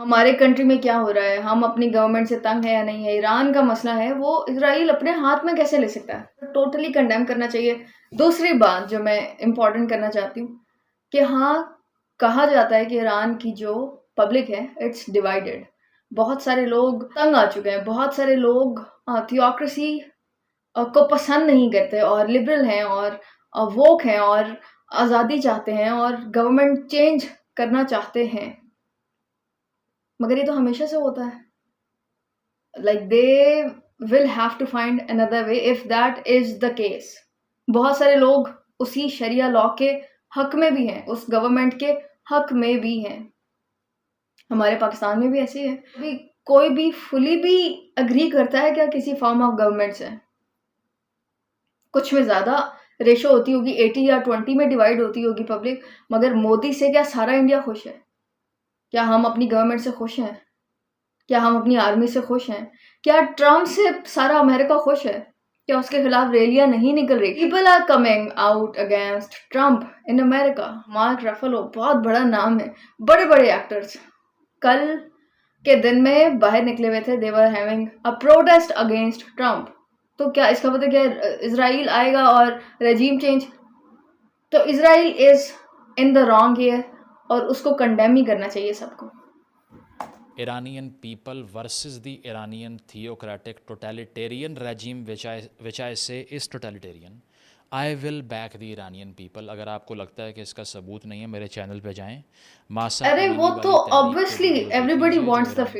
हमारे कंट्री में क्या हो रहा है, हम अपनी गवर्नमेंट से तंग है या नहीं है, ईरान का मसला है, वो इजराइल अपने हाथ में कैसे ले सकता है? टोटली कंडेम करना चाहिए। दूसरी बात जो मैं इम्पोर्टेंट करना चाहती हूँ कि हाँ, कहा जाता है कि ईरान की जो पब्लिक है इट्स डिवाइडेड। बहुत सारे लोग तंग आ चुके हैं, बहुत सारे लोग थियोक्रेसी को पसंद नहीं करते और लिबरल हैं और वोक हैं और आज़ादी चाहते हैं और गवर्नमेंट चेंज करना चाहते हैं। मगर ये तो हमेशा से होता है। Like they will have to find another way if that is the case. बहुत सारे लोग उसी शरिया लॉ के हक में भी हैं, उस गवर्नमेंट के हक में भी हैं। हमारे पाकिस्तान में भी ऐसे ही है। अभी कोई भी फुली भी अग्री करता है क्या किसी फॉर्म ऑफ गवर्नमेंट से? कुछ में ज़्यादा रेशो होती होगी, 80 या 20 में डिवाइड होती होगी पब्लिक। मगर मोदी से क्या सारा इंडिया खुश है? क्या हम अपनी गवर्नमेंट से खुश हैं? क्या हम अपनी आर्मी से खुश हैं? क्या ट्रम्प से सारा अमेरिका खुश है? क्या उसके खिलाफ रैलियां नहीं निकल रही? People are coming out against Trump in America. Mark Ruffalo बहुत बड़ा नाम है, बड़े बड़े एक्टर्स कल के दिन में बाहर निकले हुए थे। They were having a protest against Trump. तो क्या इसका मतलब क्या इजराइल आएगा और रेजीम चेंज? तो Israel is in the wrong here और उसको कंडेम ही करना चाहिए सबको। Iranian people versus the Iranian theocratic totalitarian regime which I say is totalitarian. I will back the Iranian people. अगर आपको लगता है कि इसका सबूत नहीं है, मेरे चैनल पे जाएं, मासा अरे वो अमीनी तो वाली तहरीक के ऑब्वियसली वीडियोस एवरीबॉडी देखिए जो वांट्स द ईरान